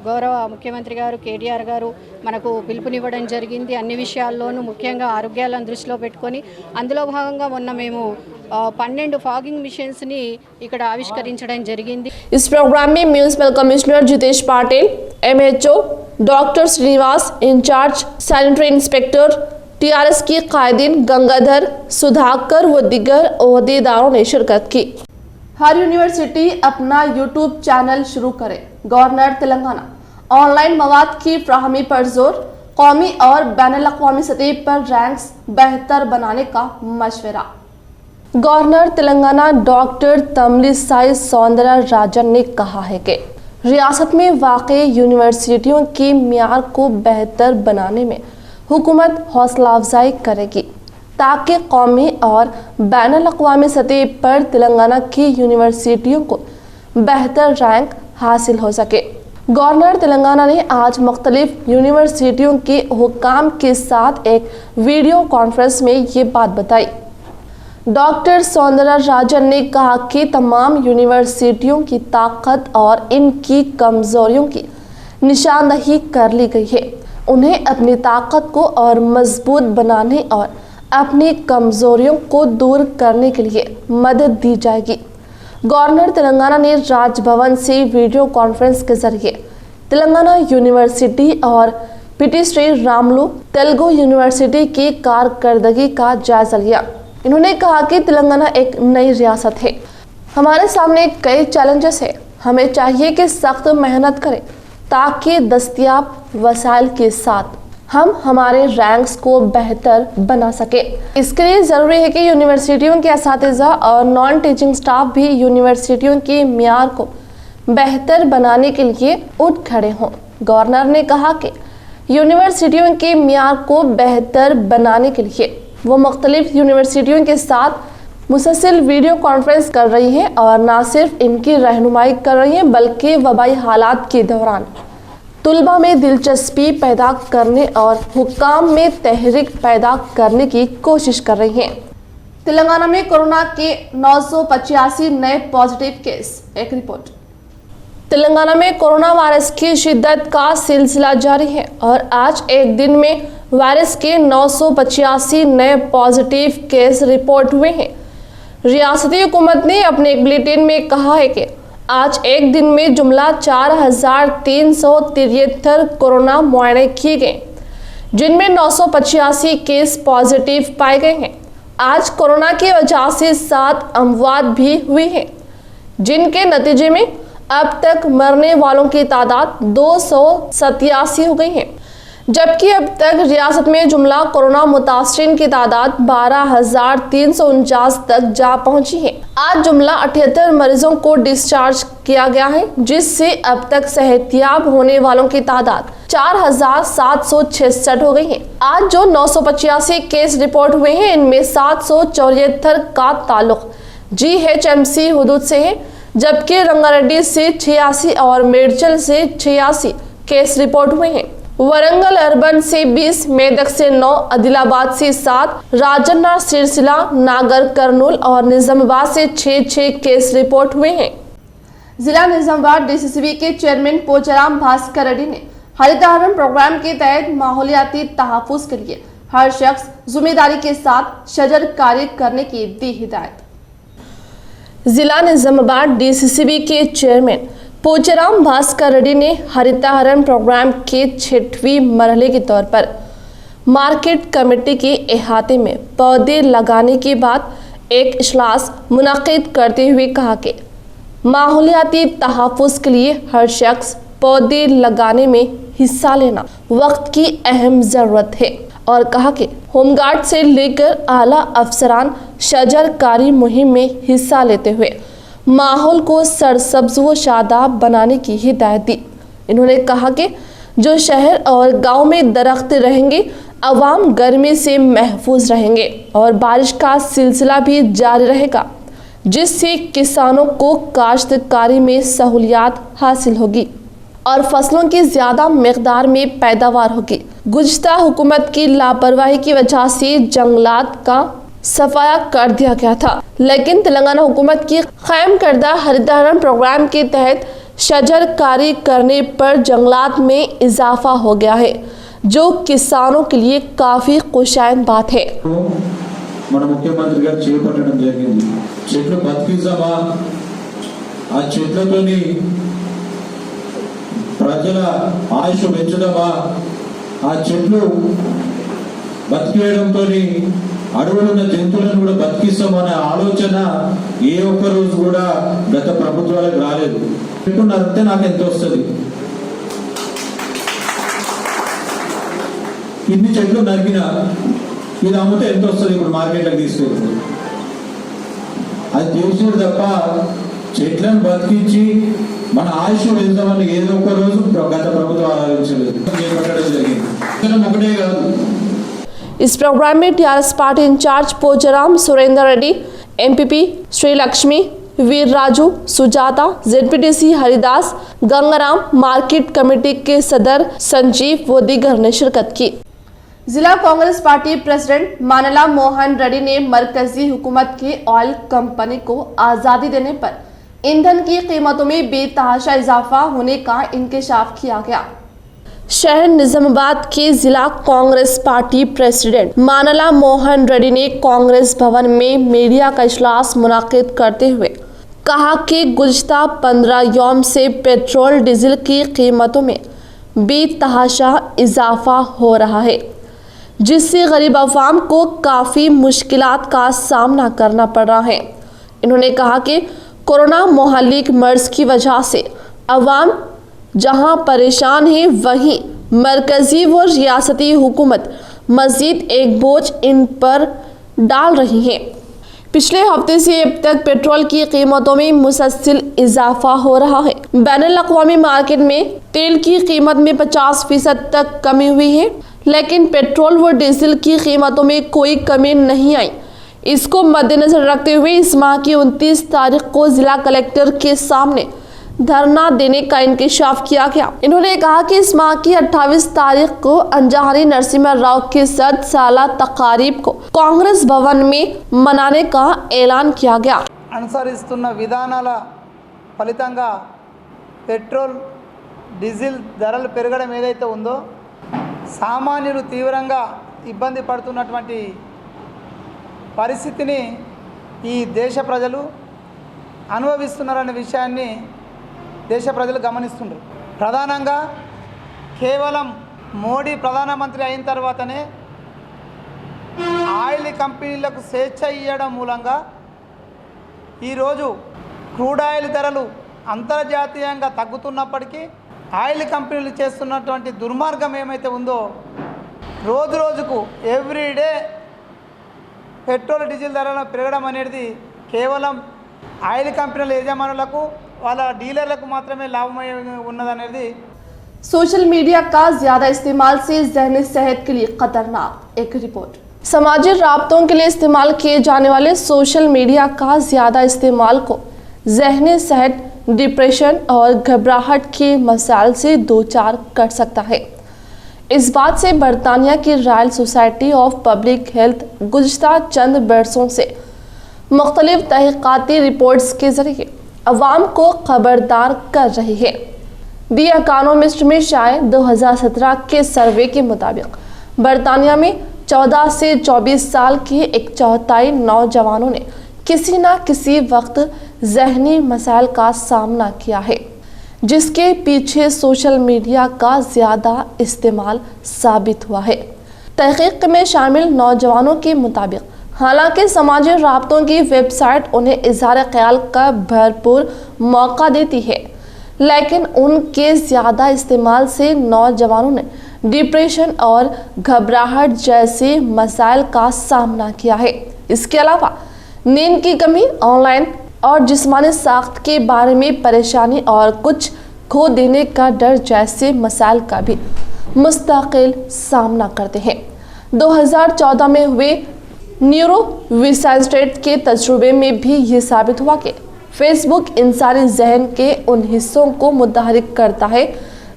I: గౌరవ ముఖ్యమంత్రి గారు కేటీఆర్ గారు మనకు పిలుపునివ్వడం జరిగింది. అన్ని విషయాల్లోనూ ముఖ్యంగా ఆరోగ్యాలను దృష్టిలో పెట్టుకొని అందులో భాగంగా మొన్న మేము 12 ఫాగింగ్ మిషన్స్ ని ఇక్కడ ఆవిష్కరించడం జరిగింది.
A: इस प्रोग्राम में municipal commissioner Jitesh Patil, MHO doctor Srinivas, incharge sanitary inspector TRS की कायदीन गंगाधर सुधाकर व दीगर ओहदेदारों ने शिरकत की। हर यूनिवर्सिटी अपना यूट्यूब चैनल शुरू करे, गवर्नर तेलंगाना। ऑनलाइन मवाद की फ्राहमी पर जोर, कौमी और बैनुल-अक़वामी सतह पर रैंक्स बेहतर बनाने का मशवरा। गवर्नर तेलंगाना डॉक्टर तमिलिसाई सौंदरराजन ने कहा है कि रियासत में वाक़ई यूनिवर्सिटियों के मियार को बेहतर बनाने में हुकूमत हौसला अफजाई करेगी ताकि कौमी और बैनुल-अक़वामी सतह पर तेलंगाना की यूनिवर्सिटियों को बेहतर रैंक हासिल हो सके। गवर्नर तेलंगाना ने आज मुख्तलिफ यूनिवर्सिटियों के हुक्काम के साथ एक वीडियो कॉन्फ्रेंस में ये बात बताई। डॉक्टर सौंदरराजन ने कहा कि तमाम यूनिवर्सिटियों की ताकत और इनकी कमज़ोरियों की निशानदही कर ली गई है। उन्हें अपनी ताकत को और मजबूत बनाने और अपनी कमज़ोरियों को दूर करने के लिए मदद दी जाएगी। गवर्नर तेलंगाना ने राजभवन से वीडियो कॉन्फ्रेंस के जरिए तेलंगाना यूनिवर्सिटी और पीटी श्री रामुलु तेलुगु यूनिवर्सिटी की कारकर्दगी का जायजा लिया। इन्होंने कहा कि तेलंगाना एक नई रियासत है, हमारे सामने कई चैलेंजेस है। हमें चाहिए कि सख्त मेहनत करें ताकि दस्तयाब वसाइल के साथ हम हमारे रैंक्स को बेहतर बना सके। इसके लिए ज़रूरी है कि यूनिवर्सिटियों के असातिज़ा और नॉन टीचिंग स्टाफ भी यूनिवर्सिटियों के मियार को बेहतर बनाने के लिए उठ खड़े हों। गवर्नर ने कहा कि यूनिवर्सिटियों के मियार को बेहतर बनाने के लिए वो मुख्तलिफ यूनिवर्सिटियों के साथ मुसलसल वीडियो कॉन्फ्रेंस कर रही हैं और न सिर्फ इनकी रहनुमाई कर रही हैं बल्कि वबाई हालात के दौरान तुलबा में दिलचस्पी पैदा करने और हुक्काम में तहरीक पैदा करने की कोशिश कर रही हैं। तेलंगाना में कोरोना के 985 नए पॉजिटिव केस। एक रिपोर्ट। तेलंगाना में कोरोना वायरस की शिद्दत का सिलसिला जारी है और आज एक दिन में वायरस के 985 नए पॉजिटिव केस रिपोर्ट हुए हैं। रियासती हुकूमत ने अपने एक बुलेटिन में कहा है कि आज एक दिन में जुमला 4373 कोरोना मुआयने किए गए, जिनमें 985 केस पॉजिटिव पाए गए हैं। आज कोरोना की वजह से 7 अमवात भी हुई हैं, जिनके नतीजे में अब तक मरने वालों की तादाद 287 हो गई है, जबकि अब तक रियासत में जुमला कोरोना मुतासरीन की तादाद 12,349 तक जा पहुंची है। आज जुमला 78 मरीजों को डिस्चार्ज किया गया है, जिससे अब तक सेहतियाब होने वालों की तादाद 4,766 हो गई है। आज जो 985 केस रिपोर्ट हुए हैं, इनमें 774 का ताल्लुक GHMC हुदूद से है, जबकि रंगारेड्डी से 86 और मेडचल से 86 केस रिपोर्ट हुए हैं। वरंगल अर्बन से 20, मेदक से 9, आदिलाबाद से 7, राजन्ना, सिरसिला, नागर कर्नूल और निजामाबाद से 6 केस रिपोर्ट हुए हैं। जिला निजामाबाद DCCB के चेयरमैन पोचाराम भास्कर रेड्डी ने हरितहारण प्रोग्राम के तहत माहौलियाती तहफ्फुज के लिए हर शख्स जिम्मेदारी के साथ शजर कार्य करने की दी हिदायत। जिला निजामाबाद DCCB के चेयरमैन पोचाराम भास्कर रेड्डी ने हरितहारण प्रोग्राम के 6वें मरहले के तौर पर मार्केट कमेटी के अहाते में पौधे लगाने के बाद एक इजलास मुनक्किद करते हुए कहा कि माहौलियाती तहफ्फुज के लिए हर शख्स पौधे लगाने में हिस्सा लेना वक्त की अहम ज़रूरत है और कहा कि होमगार्ड से लेकर आला अफसरान शजरकारी मुहिम में हिस्सा लेते हुए माहौल को सरसब्ज व शादाब बनाने की हिदायत दी। इन्होंने कहा कि जो शहर और गांव में दरख्त रहेंगे, अवाम गर्मी से महफूज रहेंगे और बारिश का सिलसिला भी जारी रहेगा, जिससे किसानों को काश्तकारी में सहूलियात हासिल होगी और फसलों की ज़्यादा मिकदार में पैदावार होगी। गुज़श्ता हुकूमत की लापरवाही की वजह से जंगलात का सफाया कर दिया गया था, लेकिन तेलंगाना हुकूमत की कायम करदा हरितहारण प्रोग्राम के तहत शजरकारी करने पर जंगलात में इजाफा हो गया है, जो किसानों के लिए काफ़ी खुशाइन बात है।
J: మన ముఖ్యమంత్రి గారు చేపట్టడం జరిగింది। చెట్లు బతికిద్దామా, ఆ చెట్లతోని ప్రజల ఆయుష్ పెంచుదామా, ఆ చెట్లు బతికేయడంతో అడవులు ఉన్న జంతువులను కూడా బతికిస్తామనే ఆలోచన ఏ ఒక్క రోజు కూడా గత ప్రభుత్వాలకు రాలేదు। చెట్టు నరికితే నాకు ఎంత వస్తుంది, ఇన్ని చెట్లు నరికినా ఇది అమ్మితే ఎంత వస్తుంది, ఇప్పుడు మార్కెట్లోకి తీసుకెళ్తే అది చేసేది తప్ప చెట్లను బతికించి మన ఆయుష్ వెళ్తామని ఏదో ఒక రోజు గత ప్రభుత్వం ఆలోచించలేదు, చేపట్టడం జరిగింది। ఒకటే కాదు।
A: इस प्रोग्राम में TRS party incharge Pocharam Surendra Reddy, MPP Shri Lakshmi, Veer Raju, Sujata, ZPDC Haridas, Gangaram, market committee के सदर संजीव व दीगर ने शिरकत की। जिला कांग्रेस पार्टी प्रेसिडेंट मानला मोहन रेड्डी ने मरकजी हुकूमत की ऑयल कंपनी को आज़ादी देने पर ईंधन की कीमतों में बेतहाशा इजाफा होने का इंकशाफ किया गया। शहर निजामाबाद के जिला कांग्रेस पार्टी प्रेसिडेंट मानला मोहन रेड्डी ने कांग्रेस भवन में मीडिया का इजलास मुनक्किद करते हुए कहा कि गुज़श्ता 15 यौम से पेट्रोल डीजल की कीमतों में बेतहाशा इजाफा हो रहा है, जिससे गरीब अवाम को काफ़ी मुश्किलात का सामना करना पड़ रहा है। इन्होंने कहा कि कोरोना मुहल्लिक मर्ज की वजह से अवाम जहां परेशान है, वहीं मरकज़ी व रियासती हुकूमत मज़ीद एक बोझ इन पर डाल रही है। पिछले हफ्ते से अब तक पेट्रोल की कीमतों में मुसलसल इजाफा हो रहा है। बैनुल अक़वामी मार्केट में तेल की कीमत में 50% तक कमी हुई है, लेकिन पेट्रोल व डीजल की कीमतों में कोई कमी नहीं आई। इसको मद्देनजर रखते हुए इस माह की 29 तारीख को जिला कलेक्टर के सामने धरना देने का इंकशाफ किया गया। इन्होंने कहा कि इस माह की 28 तारीख को अंजारी नरसिम्हा राव की 100 साला तकारीब को कांग्रेस भवन में मनाने का ऐलान किया गया।
K: అనుసరిస్తున్న విధానాల ఫలితంగా పెట్రోల్ డీజిల్ ధరలు పెరగడం ఏదైతే ఉందో సామాన్యులు తీవ్రంగా ఇబ్బంది పడుతున్నటువంటి పరిస్థితిని ఈ దేశ ప్రజలు అనుభవిస్తున్నారనే విషయాన్ని దేశ ప్రజలు గమనిస్తున్నారు. ప్రధానంగా కేవలం మోడీ ప్రధానమంత్రి అయిన తర్వాతనే ఆయిల్ కంపెనీలకు స్వేచ్ఛ ఇవ్వడం మూలంగా ఈరోజు క్రూడ్ ఆయిల్ ధరలు అంతర్జాతీయంగా తగ్గుతున్నప్పటికీ ఆయిల్ కంపెనీలు చేస్తున్నటువంటి దుర్మార్గం ఏమైతే ఉందో రోజు రోజుకు ఎవ్రీడే పెట్రోల్ డీజిల్ ధరలు పెరగడం అనేది కేవలం ఆయిల్ కంపెనీల యజమానులకు వాళ్ళ డీలర్లకు మాత్రమే లాభమై ఉన్నదనేది।
A: सोशल मीडिया का ज्यादा इस्तेमाल से ज़हनी सेहत के लिए खतरनाक। एक रिपोर्ट। समाजी राब्तों के लिए इस्तेमाल किए जाने वाले सोशल मीडिया का ज़्यादा इस्तेमाल को ज़हनी सेहत, डिप्रेशन और घबराहट के मसाइल से दो चार कर सकता है। इस बात से बरतानिया की royal society of public health गुज़श्ता चंद बरसों से मुख्तलिफ तहक़ीक़ाती रिपोर्ट्स के ज़रिए अवाम को खबरदार कर रही है। दी इकोनॉमिस्ट में शाये 2017 के सर्वे के मुताबिक बरतानिया में 14 से 24 साल के 1/4 नौजवानों ने किसी न किसी वक्त ज़हनी मसाइल का सामना किया है, जिसके पीछे सोशल मीडिया का ज़्यादा इस्तेमाल साबित हुआ है। तहक़ीक़ में शामिल नौजवानों के मुताबिक हालांकि समाजी राब्तों की वेबसाइट उन्हें इज़हार ख़याल का भरपूर मौका देती है, लेकिन उनके ज़्यादा इस्तेमाल से नौजवानों ने डिप्रेशन और घबराहट जैसे मसाइल का सामना किया है। इसके अलावा नींद की कमी, ऑनलाइन और जिस्मानी साख्त के बारे में परेशानी और कुछ खो देने का डर जैसे मसाइल का भी मुस्तकिल सामना करते हैं। 2014 में हुए न्यूरो विसाइस्टेट के तजुर्बे में भी ये साबित हुआ कि फेसबुक इंसानी जहन के उन हिस्सों को मुतहरिक करता है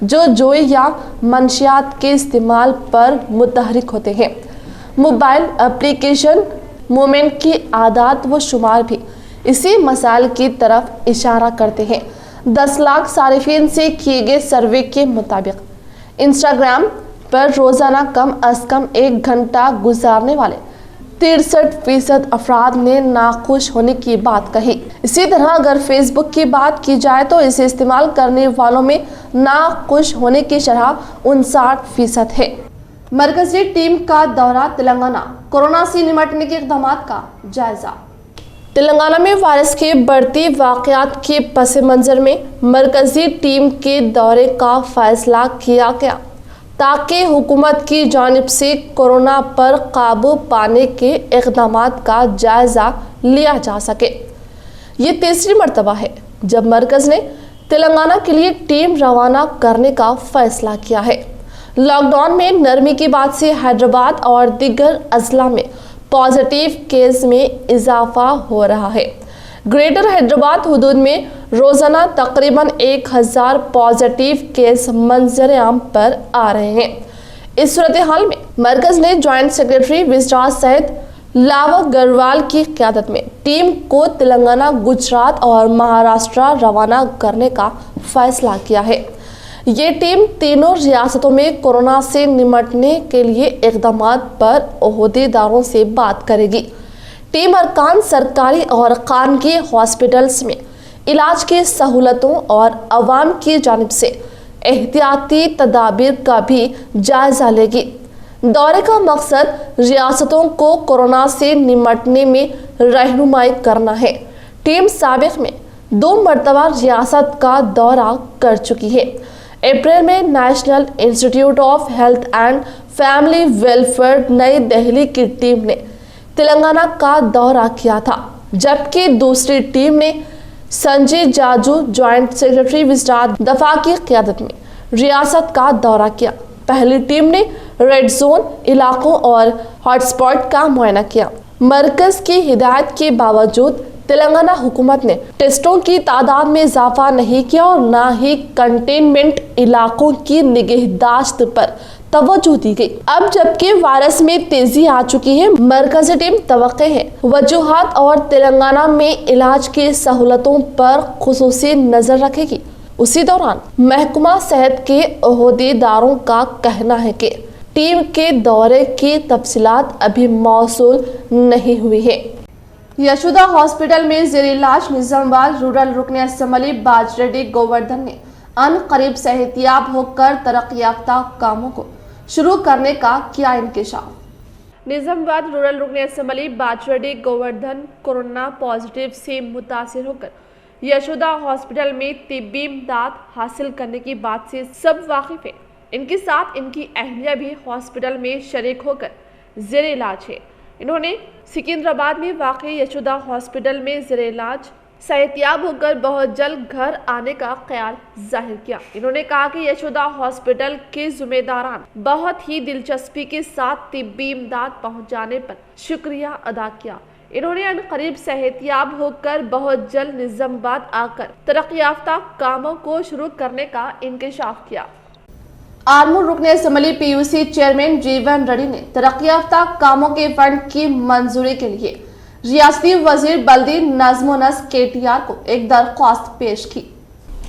A: जो जोए या मंशियात के इस्तेमाल पर मुतहरिक होते हैं। मोबाइल एप्लीकेशन मोमेंट की आदात व शुमार भी इसी मसाइल की तरफ इशारा करते हैं। 10 लाख सारिफीन से किए गए सर्वे के मुताबिक इंस्टाग्राम पर रोज़ाना कम अज़ कम 1 घंटा गुजारने वाले 63% अफराद ने नाखुश होने की बात कही। इसी तरह अगर फेसबुक की बात की जाए तो इसे इस्तेमाल करने वालों में नाखुश होने की शरह 59% है। मरकजी टीम का दौरा तेलंगाना, कोरोना से निपटने के इक़दाम का जायजा। तेलंगाना में वायरस के बढ़ती वाक़यात के पस मंज़र में मरकजी टीम के दौरे का फैसला किया गया ताकि हुकूमत की जानिब से कोरोना पर काबू पाने के इक़दामात का जायज़ा लिया जा सके। ये तीसरी मरतबा है जब मरकज़ ने तेलंगाना के लिए टीम रवाना करने का फ़ैसला किया है। लॉकडाउन में नरमी की बात से हैदराबाद और दीगर अजला में पॉजिटिव केस में इजाफा हो रहा है। ग्रेटर हैदराबाद हुदूद में रोज़ाना तकरीबन 1000 पॉजिटिव केस मंजर आम पर आ रहे हैं। इस सूरत हाल में मरकज़ ने जॉइंट सेक्रेटरी विजरात सहित लावा गरवाल की क़यादत में टीम को तेलंगाना, गुजरात और महाराष्ट्र रवाना करने का फ़ैसला किया है। ये टीम तीनों रियासतों में कोरोना से निपटने के लिए इक़दामात पर ओहदेदारों से बात करेगी। टीम अरकान सरकारी और खानगी हॉस्पिटल्स में इलाज की सहूलतों और अवाम की जानिब से एहतियाती तदाबीर का भी जायज़ा लेगी। दौरे का मकसद रियासतों को कोरोना से निपटने में रहनुमाई करना है। टीम साबिक़ में 2 मरतबा रियासत का दौरा कर चुकी है। अप्रैल में national institute of health and family welfare नई दिल्ली की टीम ने तेलंगाना का दौरा किया था, जबकि दूसरी टीम ने संजय जाजू जॉइंट सेक्रेटरी विजरात दफा की क़यादत में रियासत का दौरा किया। पहली टीम ने रेड जोन इलाकों और हॉटस्पॉट का मुआयना किया। मरकज की हिदायत के बावजूद तेलंगाना हुकूमत ने टेस्टों की तादाद में इजाफा नहीं किया और न ही कंटेनमेंट इलाकों की निगहदाश्त पर तवज्जो दी गई। अब जबकि वायरस में तेजी आ चुकी है, मरकजी टीम तवक्के है वजूहात और तेलंगाना में इलाज की सहूलतों पर खुसूसी नजर रखेगी। उसी दौरान महकमा सेहत के ओहदेदारों का कहना है कि टीम के दौरे की तफसीलात अभी मौसूल नहीं हुई है। यशोदा हॉस्पिटल में जेर इलाज निजामाबाद रूरल रुकन असम्बली बाजरेड्डी गोवर्धन ने अनकरीब सेहतियाब होकर तरक्की याफ्ता कामों को शुरू करने का किया इंकशाफ। निजामाबाद रूरल रुकन असम्बली बाजरेड्डी गोवर्धन कोरोना पॉजिटिव से मुतासिर होकर यशोदा हॉस्पिटल में तिब्बी इमदाद हासिल करने की बात से सब वाकिफ है। इनके साथ इनकी अहलिया भी हॉस्पिटल में शरीक होकर जेर इलाज है। इन्होंने सिकंदराबाद में वाक़ई यशोदा हॉस्पिटल में जेर इलाज सेहतियाब होकर बहुत जल्द घर आने का ख्याल जाहिर किया। इन्होंने कहा कि यशोदा हॉस्पिटल के जिम्मेदारान बहुत ही दिलचस्पी के साथ तिब्बी इमदाद पहुंचाने पर शुक्रिया अदा किया। इन्होंने अनकरीब सेहतियाब होकर बहुत जल्द निजामाबाद आकर तरक्की याफ्ता कामों को शुरू करने का इंकशाफ किया। आर्मूर रुकन असम्बली PUC चेयरमैन जीवन रेड्डी ने तरक्की याफ्ता कामों के फंड की मंजूरी के लिए रियासती वजीर बल्दी नज़्म नस्क KTR को एक दरख्वास्त पेश की।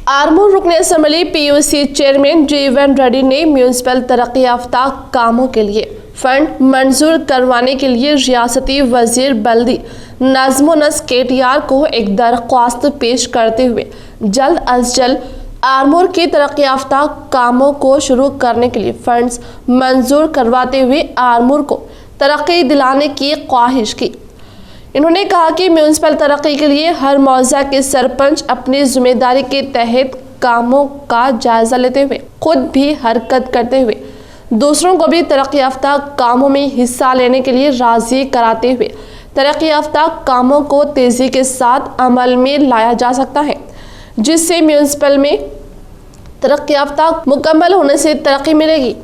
A: आर्मूर रुकन असम्बली PUC चेयरमैन जीवन रेड्डी ने म्यूनसिपल तरक्की याफ्ता कामों के लिए फंड मंजूर करवाने के लिए रियासती वजीर बल्दी नज़्म नस्क KTR को एक दरख्वास्त पेश करते हुए जल्द अज जल्द आर्मूर की तरक्की याफ्ता कामों को शुरू करने के लिए फंड्स मंजूर करवाते हुए आर्मूर को तरक्की दिलाने की ख्वाहिश की। इन्होंने कहा कि म्यूनसिपल तरक्की के लिए हर मौजा के सरपंच अपनी जिम्मेदारी के तहत कामों का जायजा लेते हुए खुद भी हरकत करते हुए दूसरों को भी तरक्की याफ्ता कामों में हिस्सा लेने के लिए राजी कराते हुए तरक्की याफ्ता कामों को तेजी के साथ अमल में लाया जा सकता है, जिससे म्यूनसिपल में तरक्की याफ्ता मुकम्मल होने से तरक्की मिलेगी।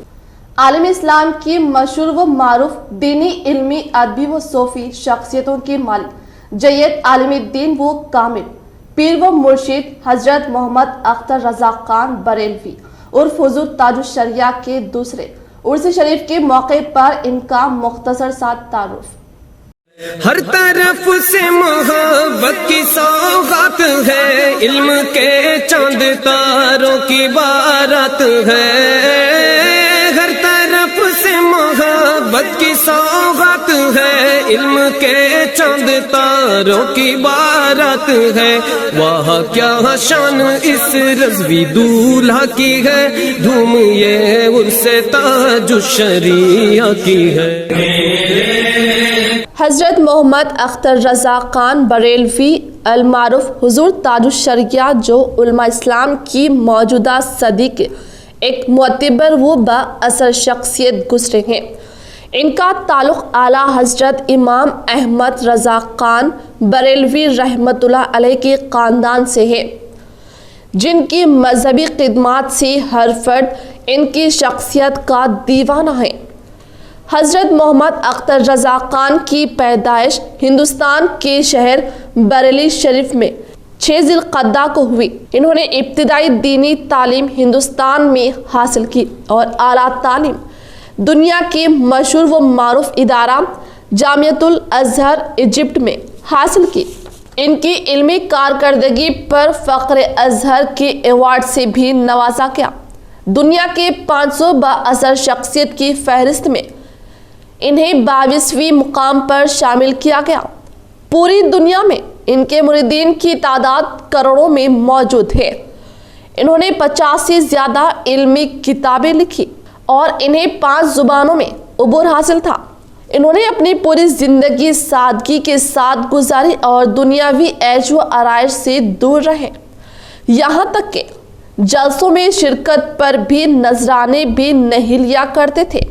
A: आलम इस्लाम की मशहूर व मारूफ दीनी इल्मी अदबी व सूफी शख्सियतों के मालिक जैयद आलिम दीन व कामिल पीर व मुर्शिद हजरत मोहम्मद अख्तर रजा खान बरेलवी उर्फ हुजूर ताजुश शरिया के दूसरे उर्स शरीफ के मौके पर इनका मुख्तसर सा तारुफ।
L: हर तरफ से मोहब्बत की सौगात है, इल्म के चंद तारों की बारात है। हर तरफ से मोहब्बत की सौगात है, इल्म के चंद तारों की बारात है। वाह क्या शान इस रज़वी दूल्हा की है, धूम ये उर्से ताजुश शरिया की है।
A: हजरत मोहम्मद अख्तर रजा खान बरेलवी अल मारूफ हुजूर ताजुश शरिया जो उलमा इस्लाम की मौजूदा सदी के एक मोतबर व बाअसर शख्सियत गुजरे हैं। इनका ताल्लुक़ आला हजरत इमाम अहमद रजा खान बरेलवी रहमतुल्लाह अलैह के ख़ानदान से है, जिनकी मजहबी खिदमात से हर फर्द इनकी शख्सियत का दीवाना है। हज़रत मोहम्मद अख्तर रजा खान की पैदाइश हिंदुस्तान के शहर बरेली शरीफ में 6 ज़िलक़अदा को हुई। इन्होंने इब्तिदाई दीनी तालीम हिंदुस्तान में हासिल की और आला तालीम दुनिया के मशहूर व मारूफ इदारा जामियतुल अज़हर इजिप्ट में हासिल की। इनकी इल्मी कारकर्दगी पर फ़ख्र अज़हर के एवार्ड से भी नवाजा गया। दुनिया के 500 बाअसर शख्सियत की फहरिस्त में इन्हें 22वीं मुकाम पर शामिल किया गया। पूरी दुनिया में इनके मुरीदीन की तादाद करोड़ों में मौजूद है। इन्होंने 50 से ज़्यादा इल्मी किताबें लिखी और इन्हें 5 ज़ुबानों में उबूर हासिल था। इन्होंने अपनी पूरी ज़िंदगी सादगी के साथ गुजारी और दुनियावी ऐश व आराइश से दूर रहे। यहाँ तक कि जलसों में शिरकत पर भी नजराने भी नहीं लिया करते थे।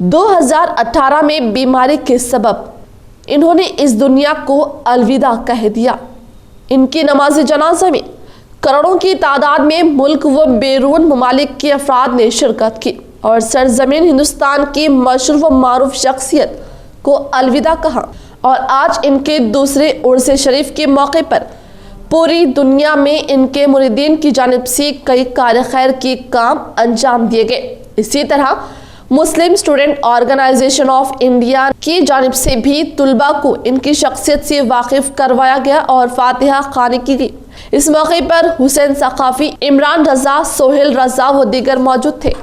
A: 2018 में बीमारी के सबब इन्होंने इस दुनिया को अलविदा कह दिया। इनकी नमाज जनाजा में करोड़ों की तादाद में मुल्क व बैरून ममालिक के अफराद ने शिरकत की और सरजमीन हिंदुस्तान की मशहूर व मारूफ शख्सियत को अलविदा कहा। और आज इनके दूसरे उर्स शरीफ के मौके पर पूरी दुनिया में इनके मुरीदीन की जानिब से कई कार्य खैर के काम अंजाम दिए गए। इसी तरह मुस्लिम स्टूडेंट ऑर्गेनाइजेशन ऑफ इंडिया की जानिब से भी तुलबा को इनकी शख्सियत से वाकिफ करवाया गया और फातिहा खानी की गई। इस मौके पर हुसैन सकाफी, इमरान रजा, सोहेल रजा व दीगर मौजूद थे।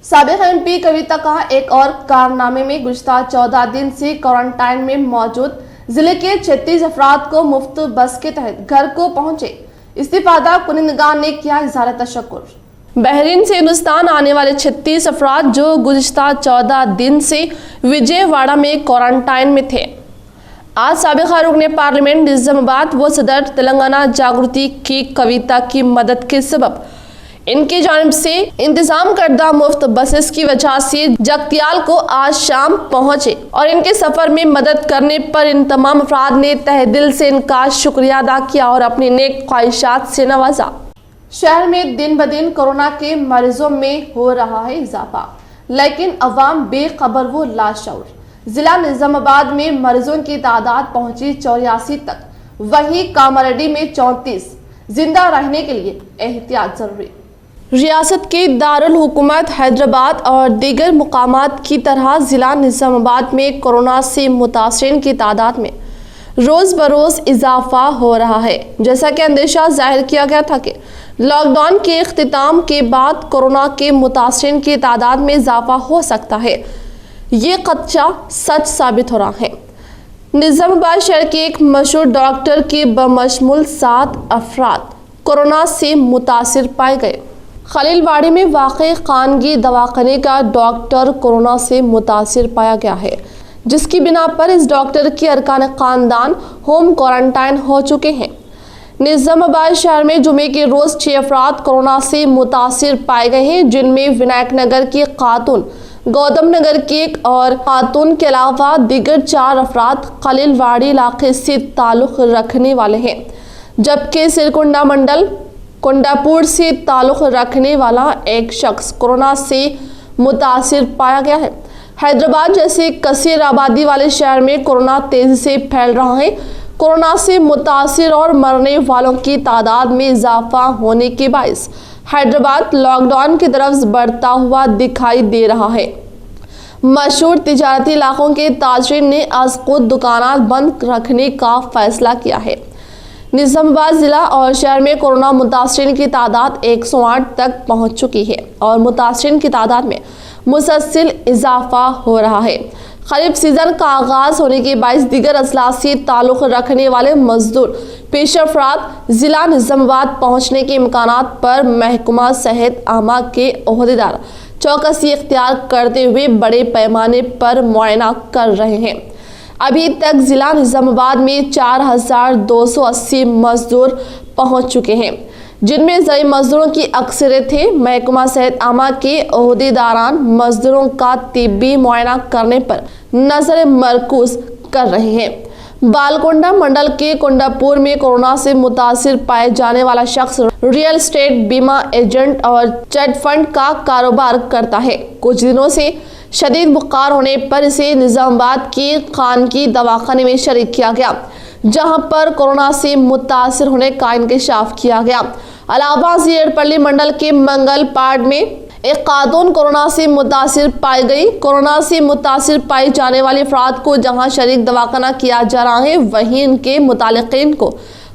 A: साबिक MP कविता कहा एक और कारनामे में गुज़श्ता 14 दिन से क्वारंटाइन में मौजूद जिले के 36 अफराद को मुफ्त बस के तहत घर को पहुंचे इस्तिफादा कुनिंदगान ने किया इज़हार तशक्कुर। बहरीन से हिंदुस्तान आने वाले 36 अफराद जो गुज़श्ता 14 दिन से विजयवाड़ा में क्वारंटाइन में थे, आज साबिक रुकने पार्लियामेंट निज़ामाबाद व सदर तेलंगाना जागृति की कविता की मदद के सबब इनकी जानिब से इंतजाम करदा मुफ्त बसेस की वजह से जगतियाल को आज शाम पहुंचे और इनके सफर में मदद करने पर इन तमाम अफराद ने तहे दिल से इनका शुक्रिया अदा किया और अपनी नेक ख्वाहिशात से नवाजा। शहर में दिन ब दिन कोरोना के मरीजों में हो रहा है इजाफा, लेकिन अवाम बेखबर व लाशऊर। जिला निजामाबाद में मरीजों की तादाद पहुंची 84 तक, वहीं कामारेड्डी में 34। जिंदा रहने के लिए एहतियात जरूरी। रियासत के दारुल हुकूमत हैदराबाद और दीगर मुकामात की तरह ज़िला निज़ामाबाद में कोरोना से मुतासिरीन की तादाद में रोज़ बरोज़ इजाफा हो रहा है। जैसा कि अंदेशा जाहिर किया गया था कि लॉकडाउन के इख्तिताम के बाद कोरोना के मुतासिरीन की तादाद में इजाफा हो सकता है, ये खदशा सच साबित हो रहा है। निज़ामाबाद शहर के एक मशहूर डॉक्टर के बमशमूल 7 अफराद कोरोना से मुतासिर पाए गए। खलीलवाड़ी में वाक़े खानगी दवाखाने का डॉक्टर कोरोना से मुतासिर पाया गया है, जिसकी बिना पर इस डॉक्टर के अरकान ख़ानदान होम क्वारंटाइन हो चुके हैं। निज़ामाबाद शहर में जुमे के रोज़ 6 अफराद कोरोना से मुतासिर पाए गए हैं, जिनमें विनायक नगर की खातून, गौतम नगर की एक और खातून के अलावा दीगर 4 अफराद खलीलवाड़ी इलाके से ताल्लुक़ रखने वाले हैं, जबकि सिरकुंडा मंडल कुंडापुर से ताल्लुक़ रखने वाला एक शख्स कोरोना से मुतासिर पाया गया है। हैदराबाद जैसे कसीर आबादी वाले शहर में कोरोना तेज़ी से फैल रहा है। कोरोना से मुतासिर और मरने वालों की तादाद में इजाफा होने के बायस हैदराबाद लॉकडाउन की तरफ बढ़ता हुआ दिखाई दे रहा है। मशहूर तिजारती इलाकों के ताजरीन ने आज खुद दुकानात बंद रखने का फैसला किया है। निज़ामाबाद ज़िला और शहर में कोरोना मुतासिरीन की तादाद 108 तक पहुंच चुकी है और मुतासिरीन की तादाद में मुसलसल इजाफा हो रहा है। खरीफ सीज़न का आगाज़ होने के बायस दीगर अजला से ताल्लुक़ रखने वाले मजदूर पेश अफराद ज़िला निज़ामाबाद पहुँचने के इम्कानात पर महकमा सेहत आमा के ओहदेदार चौकसी इख्तियार करते हुए बड़े पैमाने पर मुआयना कर रहे हैं। अभी तक ज़िला निज़ामाबाद में 4280 मजदूर पहुँच चुके हैं, जिनमें ज़रूरी मजदूरों की अक्सरियत है। महकमा सेहत आमा के ओहदेदारान मजदूरों का तिब्बी मुआयना करने पर नज़र मरकूज कर रहे हैं। बालकोंडा मंडल के कोंडापुर में कोरोना से मुतासिर पाए जाने वाला शख्स रियल एस्टेट, बीमा एजेंट और चिट फंड का कारोबार करता है। कुछ दिनों से शदीद बुखार होने पर इसे निज़ामाबाद के खानगी दवाखाने में शरीक किया गया, जहां पर कोरोना से मुतासिर होने का इंकशाफ किया गया। अलावा जीरपल्ली मंडल के मंगल पाड़ में एक खातून कोरोना से मुतासिर पाई गई। कोरोना से मुतासिर पाई जाने वाले अफराद को जहां शरीक दवाखाना किया जा रहा है, वहीं इनके मुतालिकीन को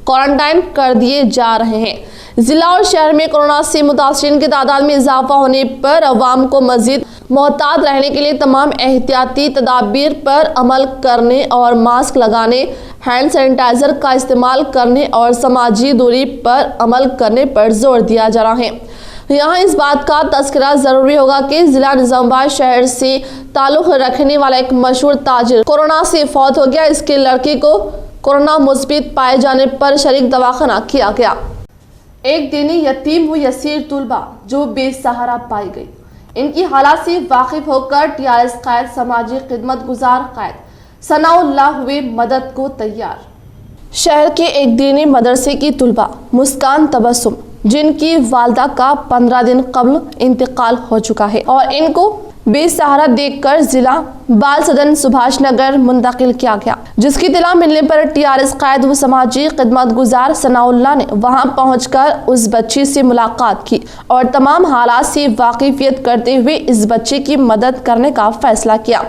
A: क्वारंटाइन कर दिए जा रहे हैं। जिला और शहर में कोरोना से मुतासिरीन की तादाद में इजाफा होने पर अवाम को मजीद मोहतात रहने के लिए तमाम एहतियाती तदाबीर पर अमल करने और मास्क लगाने, हैंड सैनिटाइजर का इस्तेमाल करने और समाजी दूरी पर अमल करने पर जोर दिया जा रहा है। यहाँ इस बात का तज़किरा ज़रूरी होगा कि ज़िला निज़ामाबाद शहर से ताल्लुक़ रखने वाला एक मशहूर ताजिर कोरोना से फौत हो गया। इसके लड़की को कोरोना मुस्बित पाए जाने पर शरीक दवाखाना किया गया। एक दीनी यतीम व यसीर तुलबा जो बेसहारा पाई गई, इनकी हालात से वाकिफ होकर TRS क़ायद, समाजी खिदमत गुजार क़ायद सनाउल्लाह हुए मदद को तैयार। शहर के एक दीनी मदरसे की तुलबा मुस्कान तबस्सुम जिनकी वालदा का 15 दिन कबल इंतकाल हो चुका है और इनको बेसहारा देखकर जिला बाल सदन सुभाष नगर मुंतकिल किया गया, जिसकी इत्तला मिलने पर टीआरएस कायद व समाजी खिदमत गुजार सनाउल्लाह ने वहां पहुंचकर उस बच्ची से मुलाकात की और तमाम हालात से वाकिफियत करते हुए इस बच्चे की मदद करने का फैसला किया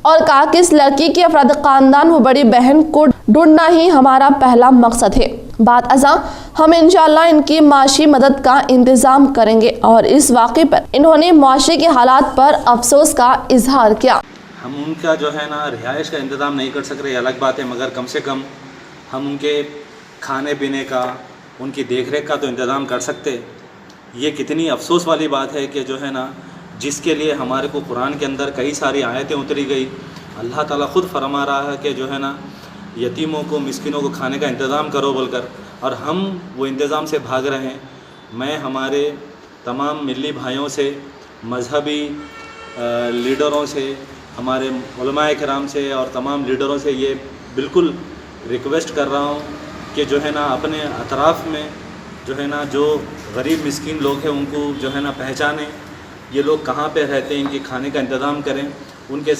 A: और कहा कि इस लड़की के अफराद खानदान व बड़ी बहन को ढूंढना ही हमारा पहला मकसद है। बात अज़ा हम इंशाअल्लाह इनकी माशी मदद का इंतज़ाम करेंगे और इस वाक़े पर इन्होंने मुआशरे के हालात पर अफसोस का इजहार किया।
M: हम उनका जो है ना रिहाइश का इंतज़ाम नहीं कर सक रहे, अलग बात है, मगर कम से कम हम उनके खाने पीने का, उनकी देख रेख का तो इंतज़ाम कर सकते। ये कितनी अफसोस वाली बात है कि जो है ना जिसके लिए हमारे को कुरान के अंदर कई सारी आयतें उतरी गई, अल्लाह ताला ख़ुद फरमा रहा है कि जो है ना यतीमों को, मिस्किनों को खाने का इंतज़ाम करो बोलकर, और हम वो इंतज़ाम से भाग रहे हैं। मैं हमारे तमाम मिली भाइयों से, मजहबी लीडरों से, हमारे उलमाए किराम से और तमाम लीडरों से ये बिल्कुल रिक्वेस्ट कर रहा हूँ कि जो है ना अपने अतराफ़ में जो है ना जो गरीब मिस्किन लोग हैं उनको जो है ना पहचानें, ये लोग कहाँ पे रहते हैं, इनके खाने का इंतज़ाम करें, उनके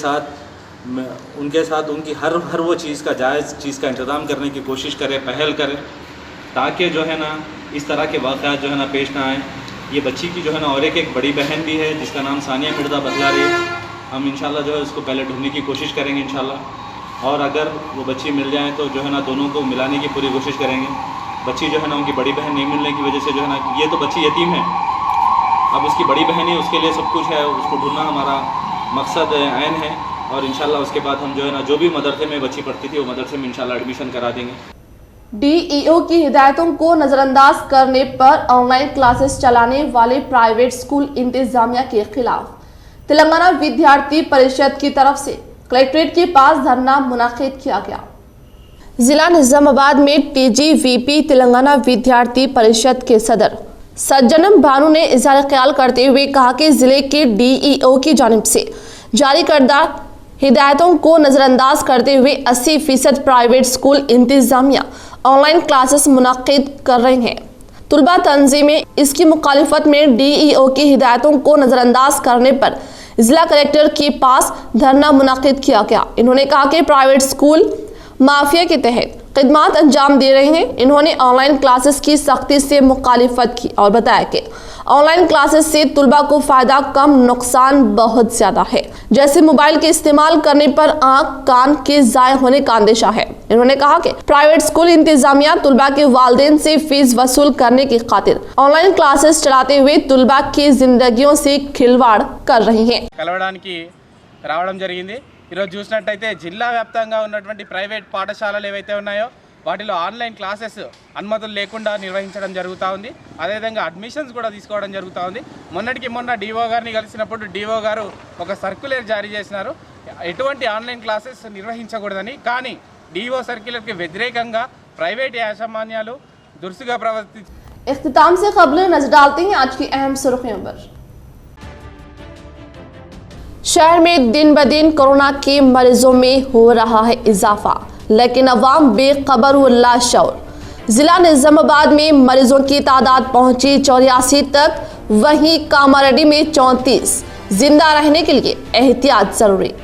M: साथ उनकी हर वो चीज़ का जायज़ चीज़ का इंतज़ाम करने की कोशिश करें, पहल करें, ताकि जो है ना इस तरह के वाक़यात जो है ना पेश ना आए। ये बच्ची की जो है ना और एक बड़ी बहन भी है जिसका नाम सानिया मिर्ज़ा बदलारी है। हम इंशाल्लाह जो है उसको पहले ढूंढने की कोशिश करेंगे इंशाल्लाह, और अगर वो बच्ची मिल जाए तो जो है ना दोनों को मिलाने की पूरी कोशिश करेंगे। बच्ची जो है ना उनकी बड़ी बहन नहीं मिलने की वजह से जो है ना, ये तो बच्ची यतीम है, अब उसकी बड़ी बहन है, उसके लिए सब कुछ है, उसको ढूंढना हमारा मकसद ऐन है। और इंशाल्लाह उसके बाद हम जो है ना जो भी मदरसे में बच्ची पढ़ती थी वो मदरसे में इंशाल्लाह एडमिशन करा देंगे।
A: डीईओ की हिदायतों को नजरअंदाज करने पर ऑनलाइन क्लासेस चलाने वाले प्राइवेट स्कूल इंतजामिया के खिलाफ तेलंगाना विद्यार्थी परिषद की तरफ से कलेक्ट्रेट के पास धरना मुनाकिद किया गया। जिला निजामाबाद में टीजीवीपी तेलंगाना विद्यार्थी परिषद के सदर सज्जनम भानु ने इजहार ख्याल करते हुए कहा कि जिले के डीईओ की जानिब से जारी करदा हिदायतों को नजरअंदाज करते हुए 80% प्राइवेट स्कूल इंतजामिया ऑनलाइन क्लासेस मुनाकिद कर रहे हैं। तुलबा तंजीमें इसकी मुखालिफत में डीईओ की हिदायतों को नजरअंदाज करने पर जिला कलेक्टर के पास धरना मुनाकिद किया गया। इन्होंने कहा कि प्राइवेट स्कूल माफिया के तहत खिदमात अंजाम दे रहे हैं। इन्होंने ऑनलाइन क्लासेस की सख्ती से मुखालिफत की और बताया कि ऑनलाइन क्लासेस से तुलबा को फायदा कम, नुकसान बहुत ज्यादा है। जैसे मोबाइल के इस्तेमाल करने पर आंख कान के जाय होने का अंदेशा है। इन्होंने कहा कि प्राइवेट स्कूल इंतजामिया तुलबा के वालिदैन से फीस वसूल करने की खातिर ऑनलाइन क्लासेस चलाते हुए तुलबा की जिंदगियों से खिलवाड़ कर रही है।
N: కలవడానికి రావడం జరిగింది। ఈరోజు చూసినట్టయితే జిల్లా వ్యాప్తంగా ఉన్నటువంటి ప్రైవేట్ పాఠశాలలు ఏవైతే ఉన్నాయో వాటిలో ఆన్లైన్ క్లాసెస్ అనుమతులు లేకుండా నిర్వహించడం జరుగుతూ ఉంది। అదేవిధంగా అడ్మిషన్స్ కూడా తీసుకోవడం జరుగుతూ ఉంది। మొన్నటికి మొన్న డిఓ గారిని కలిసినప్పుడు డిఓ గారు ఒక సర్క్యులర్ జారీ చేసినారు, ఎటువంటి ఆన్లైన్ క్లాసెస్ నిర్వహించకూడదని। కానీ డిఓ సర్క్యులర్కి వ్యతిరేకంగా ప్రైవేట్ యాజమాన్యాలు దురుసుగా ప్రవర్తించి
A: इख्तिताम से खबरें नजर डालते हैं आज की अहम सुर्खियों पर। शहर में दिन ब दिन कोरोना के मरीजों में हो रहा है इजाफा, लेकिन अवाम बेखबर व लाशऊर। जिला निजामाबाद में मरीजों की तादाद पहुंची 84 तक, वहीं कामारेड्डी में 34। जिंदा रहने के लिए एहतियात जरूरी।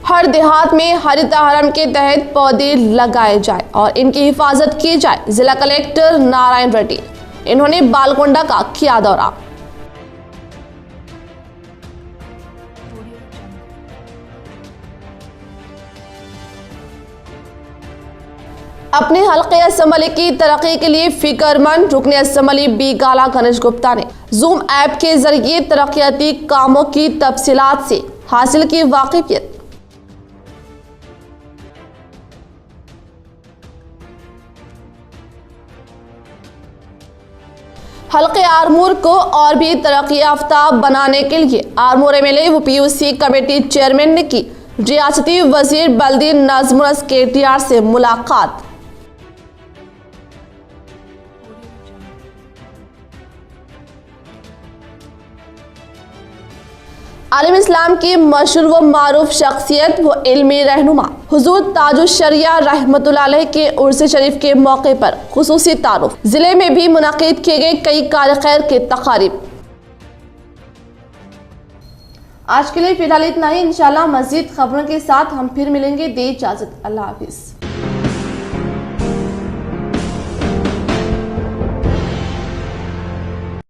A: हर देहात में हरितहारण के तहत पौधे लगाए जाए और इनकी हिफाजत की जाए। जिला कलेक्टर नारायण रेड्डी, इन्होंने बालकोंडा का किया दौरा। अपने हल्के असम्बली की तरक्की के लिए फिक्रमंद रुकने असम्बली बी गाला गणेश गुप्ता ने जूम ऐप के जरिए तरक्याती कामों की तफसीलात से हासिल की वाकिफियत। हल्के आरमूर को और भी तरक्की याफ्ता बनाने के लिए आरमूर एमएलए व पीयूसी कमेटी चेयरमैन ने की रियासती वजीर बल्दी नजमुल केटीआर से मुलाकात। आलिम इस्लाम की मशहूर व मारूफ शख्सियत व इल्मी रहनुमा हुजूर ताजुश शरिया रहमतुल्लाह अलैह के उर्स शरीफ के मौके पर खुसूसी तारुफ। जिले में भी मुनाकिद किए गए कई कार खैर के तकारीब। आज के लिए फिलहाल इतना ही। इंशाल्लाह मज़ीद खबरों के साथ हम फिर मिलेंगे। दे इजाज़त, अल्लाह हाफिज़।